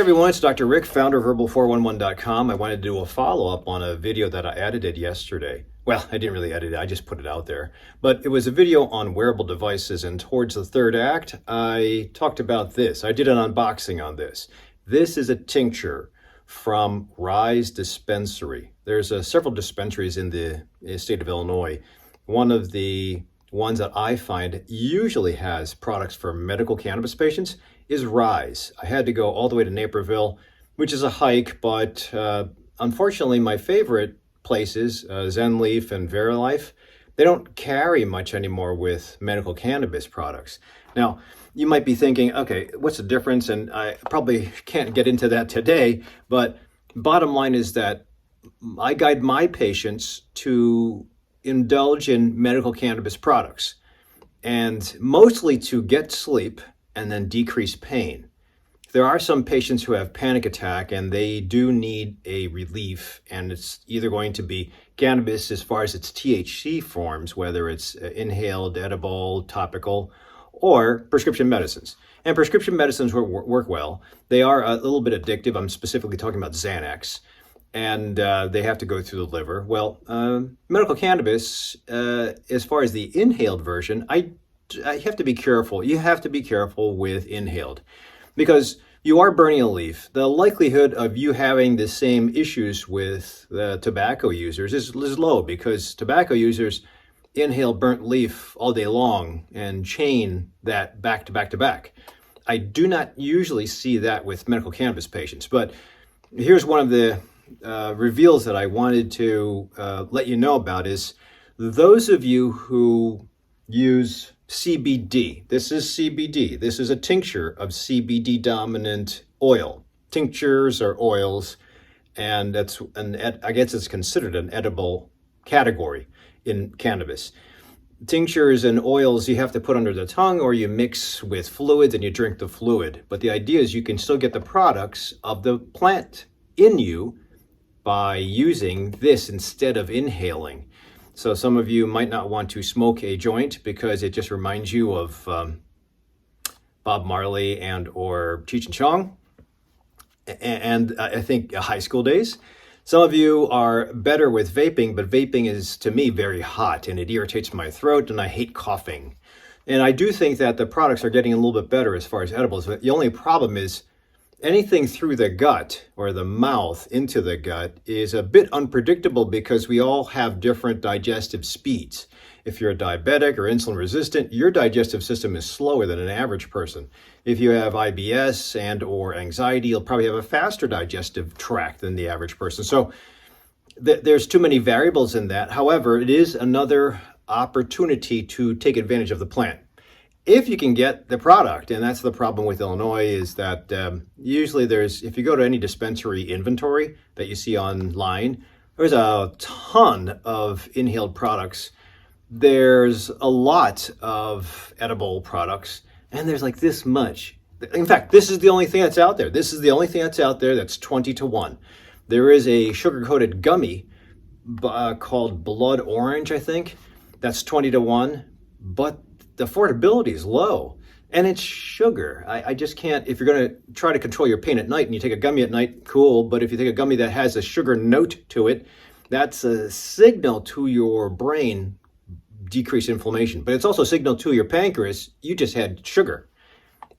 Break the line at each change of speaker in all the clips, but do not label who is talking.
everyone, it's Dr. Rick, founder of Herbal411.com. I wanted to do a follow-up on a video that I edited yesterday. Well, I didn't really edit it, I just put it out there. But it was a video on wearable devices, and towards the third act, I talked about this. I did an unboxing on this. This is a tincture from Rise Dispensary. There's several dispensaries in the state of Illinois. One of the ones that I find usually has products for medical cannabis patients is Rise. I had to go all the way to Naperville, which is a hike, but unfortunately my favorite places, Zen Leaf and Verilife, they don't carry much anymore with medical cannabis products. Now, you might be thinking, okay, what's the difference? And I probably can't get into that today, but bottom line is that I guide my patients to indulge in medical cannabis products, and mostly to get sleep and then decrease pain. There are some patients who have panic attack and they do need a relief, and it's either going to be cannabis as far as its THC forms, whether it's inhaled, edible, topical, or prescription medicines. And prescription medicines work well. They are a little bit addictive. I'm specifically talking about Xanax, and they have to go through the liver. Well, medical cannabis, as far as the inhaled version, I have to be careful. You have to be careful with inhaled because you are burning a leaf. The likelihood of you having the same issues with the tobacco users is low, because tobacco users inhale burnt leaf all day long and chain that back to back to back. I do not usually see that with medical cannabis patients, but here's one of the reveals that I wanted to let you know about is those of you who use CBD. This is CBD. This is a tincture of CBD dominant oil. Tinctures are oils, and I guess it's considered an edible category in cannabis. Tinctures and oils you have to put under the tongue, or you mix with fluids and you drink the fluid. But the idea is you can still get the products of the plant in you by using this instead of inhaling. So some of you might not want to smoke a joint because it just reminds you of Bob Marley and or Cheech and Chong, and I think high school days. Some of you are better with vaping, but vaping is, to me, very hot and it irritates my throat and I hate coughing. And I do think that the products are getting a little bit better as far as edibles, but the only problem is anything through the gut or the mouth into the gut is a bit unpredictable because we all have different digestive speeds. If you're a diabetic or insulin resistant, your digestive system is slower than an average person. If you have IBS and or anxiety, you'll probably have a faster digestive tract than the average person. So there's too many variables in that. However, it is another opportunity to take advantage of the plant if you can get the product. And that's the problem with Illinois, is that usually if you go to any dispensary inventory that you see online, there's a ton of inhaled products. There's a lot of edible products, and there's like this much. In fact, this is the only thing that's out there. This is the only thing that's out there that's 20-1. There is a sugar-coated gummy called Blood Orange, I think. That's 20-1, but the affordability is low, and it's sugar. I just can't. If you're going to try to control your pain at night and you take a gummy at night, cool. But if you take a gummy that has a sugar note to it, that's a signal to your brain, decrease inflammation. But it's also a signal to your pancreas, you just had sugar.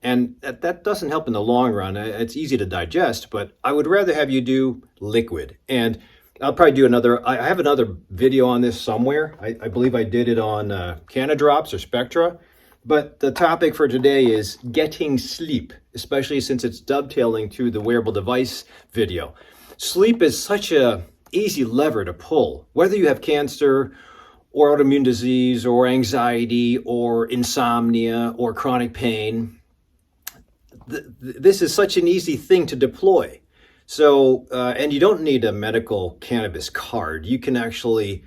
And that doesn't help in the long run. It's easy to digest, but I would rather have you do liquid. And I'll probably do I have another video on this somewhere. I believe I did it on Canadrops or Spectra. But the topic for today is getting sleep, especially since it's dovetailing to the wearable device video. Sleep is such a easy lever to pull, whether you have cancer or autoimmune disease or anxiety or insomnia or chronic pain. This is such an easy thing to deploy. So, and you don't need a medical cannabis card. You can actually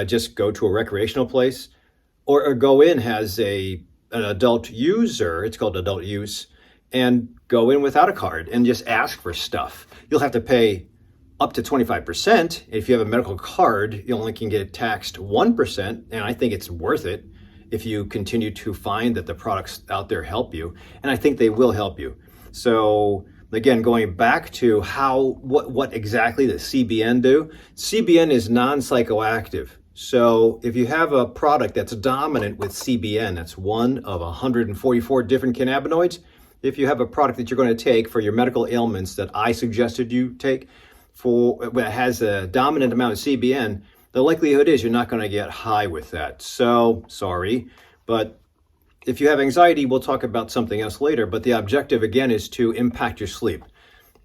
just go to a recreational place or go in as an adult user. It's called adult use, and go in without a card and just ask for stuff. You'll have to pay up to 25%. If you have a medical card, you only can get taxed 1%, and I think it's worth it if you continue to find that the products out there help you, and I think they will help you. So Again, going back to what exactly does CBN do? CBN is non-psychoactive. So if you have a product that's dominant with CBN, that's one of 144 different cannabinoids. If you have a product that you're going to take for your medical ailments that I suggested you take that has a dominant amount of CBN, the likelihood is you're not going to get high with that. So sorry, but if you have anxiety, we'll talk about something else later, but the objective again is to impact your sleep.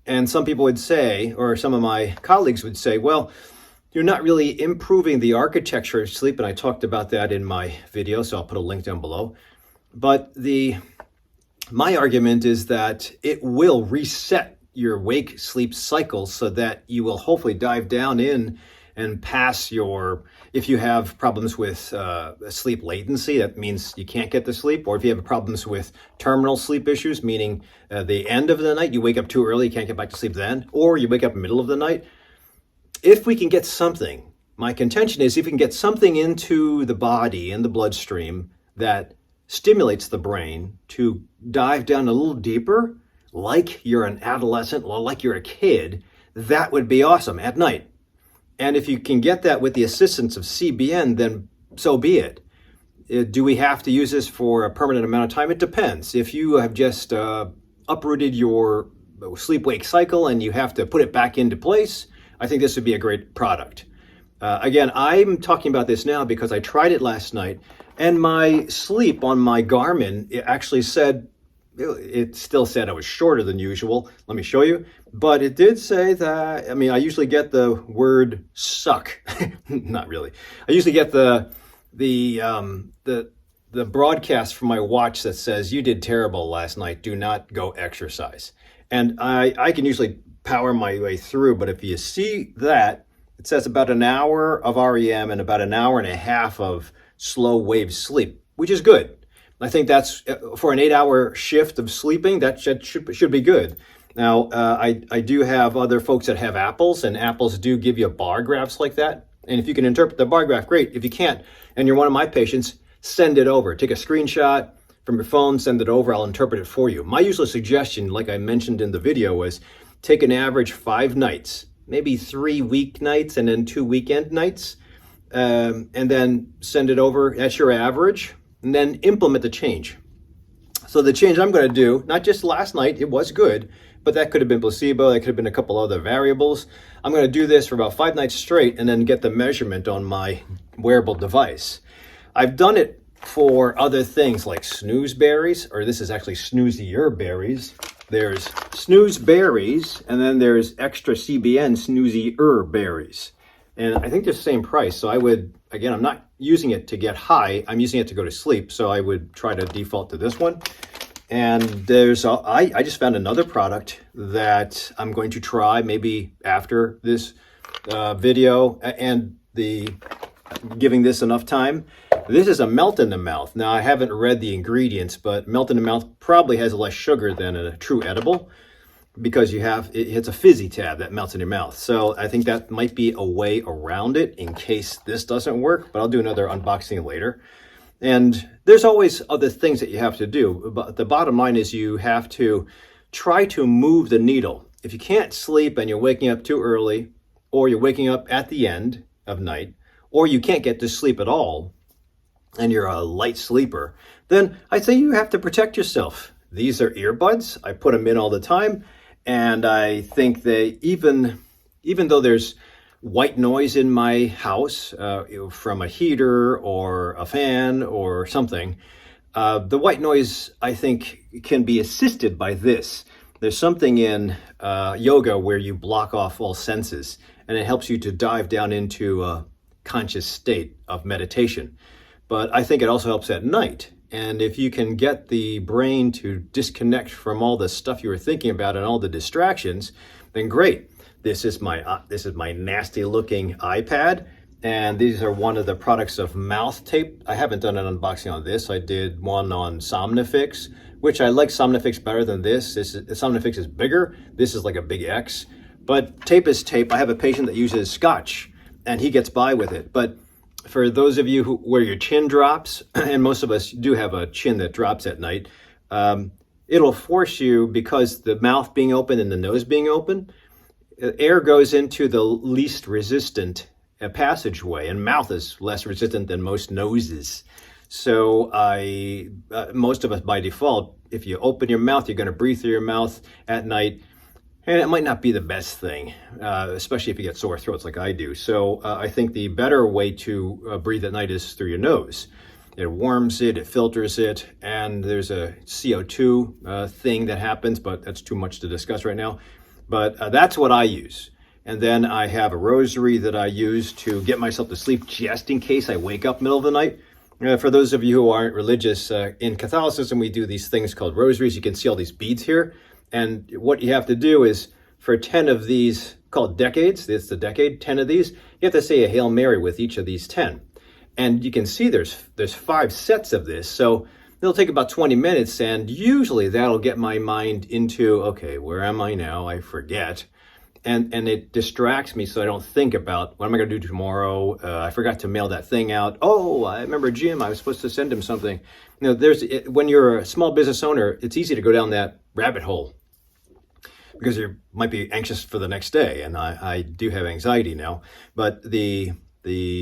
And some people would say, or some of my colleagues would say, well, you're not really improving the architecture of sleep, and I talked about that in my video, so I'll put a link down below. But my argument is that it will reset your wake sleep cycle so that you will hopefully dive down in and pass if you have problems with sleep latency, that means you can't get to sleep, or if you have problems with terminal sleep issues, meaning the end of the night, you wake up too early, you can't get back to sleep then, or you wake up in the middle of the night. If we can get something, my contention is if we can get something into the body and the bloodstream that stimulates the brain to dive down a little deeper, like you're an adolescent or like you're a kid, that would be awesome at night. And if you can get that with the assistance of CBN, then so be it. Do we have to use this for a permanent amount of time? It depends. If you have just uprooted your sleep-wake cycle and you have to put it back into place, I think this would be a great product. Again, I'm talking about this now because I tried it last night, and my sleep on my Garmin, it actually said, it still said I was shorter than usual. Let me show you. But it did say that, I usually get the word suck. Not really. I usually get the broadcast from my watch that says, you did terrible last night. Do not go exercise. And I can usually power my way through. But if you see that, it says about an hour of REM and about an hour and a half of slow wave sleep, which is good. I think that's for an 8-hour shift of sleeping, that should be good. Now, I do have other folks that have apples, and apples do give you bar graphs like that. And if you can interpret the bar graph, great. If you can't, and you're one of my patients, send it over. Take a screenshot from your phone, send it over. I'll interpret it for you. My usual suggestion, like I mentioned in the video, was take an average 5 nights, maybe 3 weeknights and then 2 weekend nights, and then send it over. That's your average. And then implement the change. So the change I'm going to do, not just last night, it was good, but that could have been placebo, that could have been a couple other variables. I'm going to do this for about 5 nights straight and then get the measurement on my wearable device. I've done it for other things like snooze berries, or this is actually snoozier berries. There's snooze berries, and then there's extra CBN snoozier berries. And I think they're the same price. So I would, again, I'm not using it to get high. I'm using it to go to sleep. So I would try to default to this one. And I just found another product that I'm going to try maybe after this video and giving this enough time. This is a melt in the mouth. Now, I haven't read the ingredients, but melt in the mouth probably has less sugar than a true edible, because it's a fizzy tab that melts in your mouth. So I think that might be a way around it in case this doesn't work, but I'll do another unboxing later. And there's always other things that you have to do, but the bottom line is you have to try to move the needle. If you can't sleep and you're waking up too early, or you're waking up at the end of night, or you can't get to sleep at all, and you're a light sleeper, then I'd say you have to protect yourself. These are earbuds. I put them in all the time. And I think they, even though there's white noise in my house from a heater or a fan or something, the white noise, I think, can be assisted by this. There's something in yoga where you block off all senses, and it helps you to dive down into a conscious state of meditation. But I think it also helps at night. And if you can get the brain to disconnect from all the stuff you were thinking about and all the distractions, then great. This is my nasty looking iPad, and these are one of the products of Mouth Tape. I haven't done an unboxing on this. I did one on Somnifix, which I like Somnifix better than this. Somnifix is bigger. This is like a big X, but tape is tape. I have a patient that uses Scotch, and he gets by with it. But for those of you where your chin drops, and most of us do have a chin that drops at night, it'll force you, because the mouth being open and the nose being open, air goes into the least resistant passageway, and mouth is less resistant than most noses. So most of us by default, if you open your mouth, you're going to breathe through your mouth at night. And it might not be the best thing, especially if you get sore throats like I do. So I think the better way to breathe at night is through your nose. It warms it, it filters it, and there's a CO2 thing that happens, but that's too much to discuss right now. But that's what I use. And then I have a rosary that I use to get myself to sleep just in case I wake up middle of the night. For those of you who aren't religious, in Catholicism, we do these things called rosaries. You can see all these beads here. And what you have to do is, for 10 of these, called decades, it's the decade, 10 of these, you have to say a Hail Mary with each of these 10. And you can see there's 5 sets of this. So it'll take about 20 minutes, and usually that'll get my mind into, okay, where am I now? I forget. And it distracts me so I don't think about, what am I going to do tomorrow? I forgot to mail that thing out. Oh, I remember Jim, I was supposed to send him something. You know, when you're a small business owner, it's easy to go down that rabbit hole, because you might be anxious for the next day, and I do have anxiety now. But the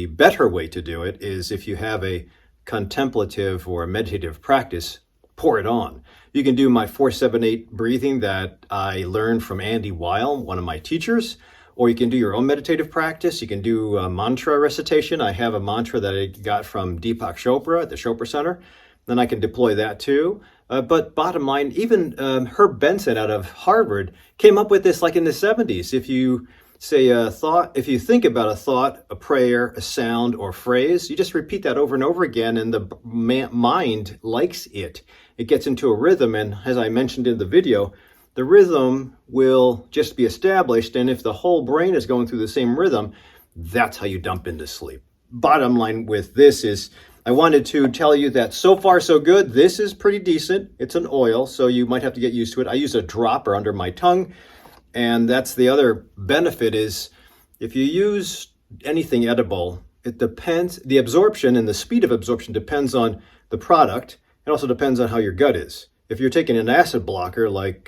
better way to do it is, if you have a contemplative or a meditative practice, pour it on. You can do my 4-7-8 breathing that I learned from Andy Weil, one of my teachers, or you can do your own meditative practice. You can do a mantra recitation. I have a mantra that I got from Deepak Chopra at the Chopra Center. Then I can deploy that too. But bottom line, even Herb Benson out of Harvard came up with this like in the 70s. If you say a thought, if you think about a thought, a prayer, a sound, or phrase, you just repeat that over and over again, and the mind likes it. It gets into a rhythm, and as I mentioned in the video, the rhythm will just be established, and if the whole brain is going through the same rhythm, that's how you dump into sleep. Bottom line with this is, I wanted to tell you that so far so good. This is pretty decent. It's an oil, so you might have to get used to it. I use a dropper under my tongue, and that's the other benefit is, if you use anything edible, it depends, the absorption and the speed of absorption depends on the product. It also depends on how your gut is. If you're taking an acid blocker like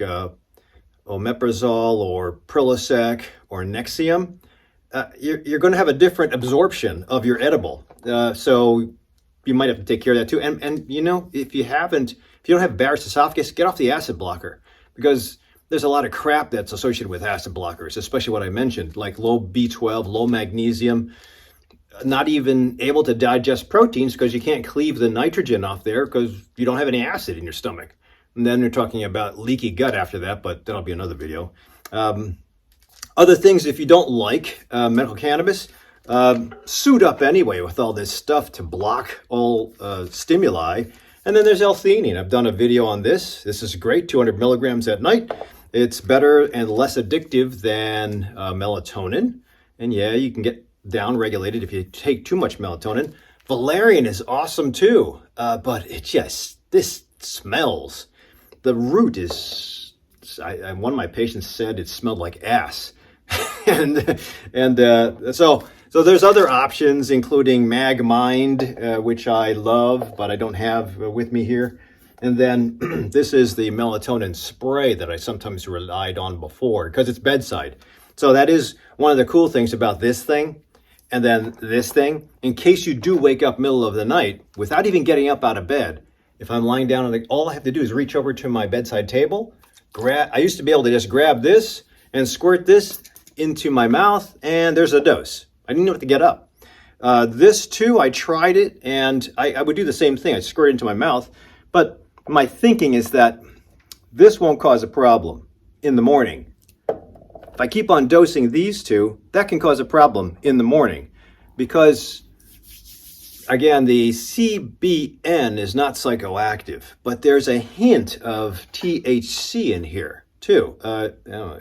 omeprazole or Prilosec or Nexium, you're going to have a different absorption of your edible. So you might have to take care of that too. And you know, if you don't have Barrett's esophagus, get off the acid blocker, because there's a lot of crap that's associated with acid blockers, especially what I mentioned, like low B12, low magnesium, not even able to digest proteins because you can't cleave the nitrogen off there because you don't have any acid in your stomach. And then you're talking about leaky gut after that, but that'll be another video. Other things, if you don't like medical cannabis, suit up anyway with all this stuff to block all stimuli. And then there's L-theanine. I've done a video on this. This is great, 200 milligrams at night. It's better and less addictive than melatonin. And yeah, you can get down-regulated if you take too much melatonin. Valerian is awesome too, but this smells. The root is, one of my patients said it smelled like ass. So there's other options, including MagMind, which I love, but I don't have with me here. And then this is the melatonin spray that I sometimes relied on before because it's bedside. So that is one of the cool things about this thing. And then this thing, in case you do wake up middle of the night without even getting up out of bed, if I'm lying down, all I have to do is reach over to my bedside table. I used to be able to just grab this and squirt this into my mouth, and there's a dose. I didn't have to get up. This too, I tried it, and I would do the same thing. I squirt it into my mouth, but my thinking is that this won't cause a problem in the morning. If I keep on dosing these two, that can cause a problem in the morning because, again, the CBN is not psychoactive, but there's a hint of THC in here too.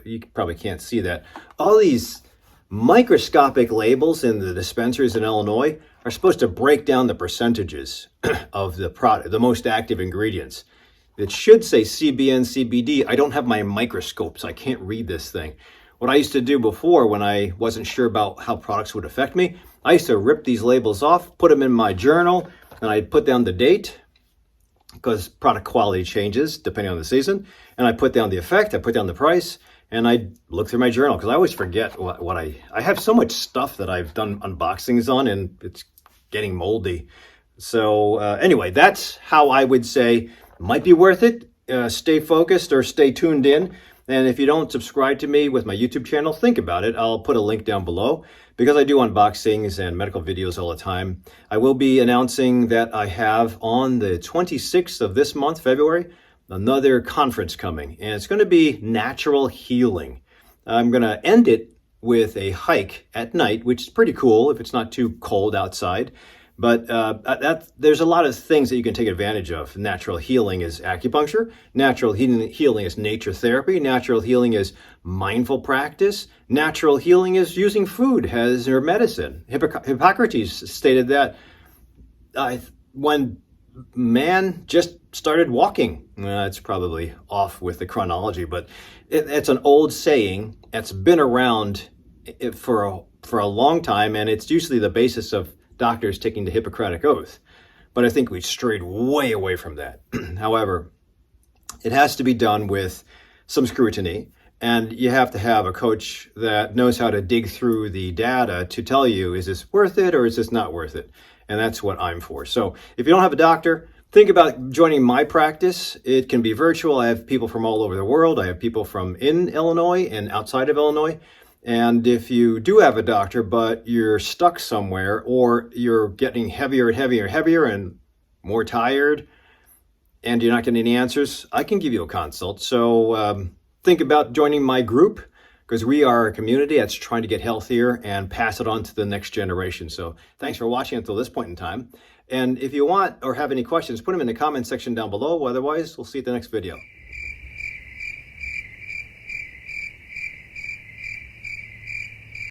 You probably can't see that. All these microscopic labels in the dispensaries in Illinois are supposed to break down the percentages of the product, the most active ingredients. It should say CBN, CBD. I don't have my microscope, so I can't read this thing. What I used to do before when I wasn't sure about how products would affect me, I used to rip these labels off, put them in my journal, and I'd put down the date, because product quality changes depending on the season. And I put down the effect, I put down the price, and I look through my journal because I always forget what I have so much stuff that I've done unboxings on, and it's getting moldy. So anyway, that's how I would say might be worth it. Stay focused or stay tuned in. And if you don't subscribe to me with my YouTube channel, think about it. I'll put a link down below because I do unboxings and medical videos all the time. I will be announcing that I have on the 26th of this month, February, another conference coming, and it's going to be natural healing. I'm going to end it with a hike at night, which is pretty cool if it's not too cold outside. But there's a lot of things that you can take advantage of. Natural healing is acupuncture. Natural healing is nature therapy. Natural healing is mindful practice. Natural healing is using food as your medicine. Hippocrates stated that when man just started walking, it's probably off with the chronology, but it's an old saying that's been around for a long time, and it's usually the basis of doctors taking the Hippocratic Oath. But I think we've strayed way away from that. However, it has to be done with some scrutiny, and you have to have a coach that knows how to dig through the data to tell you, is this worth it or is this not worth it? And that's what I'm for. So if you don't have a doctor, think about joining my practice. It can be virtual. I have people from all over the world. I have people from in Illinois and outside of Illinois. And if you do have a doctor, but you're stuck somewhere, or you're getting heavier and heavier and heavier and more tired, and you're not getting any answers, I can give you a consult. So think about joining my group, because we are a community that's trying to get healthier and pass it on to the next generation. So thanks for watching until this point in time. And if you want or have any questions, put them in the comment section down below. Otherwise, we'll see you at the next video.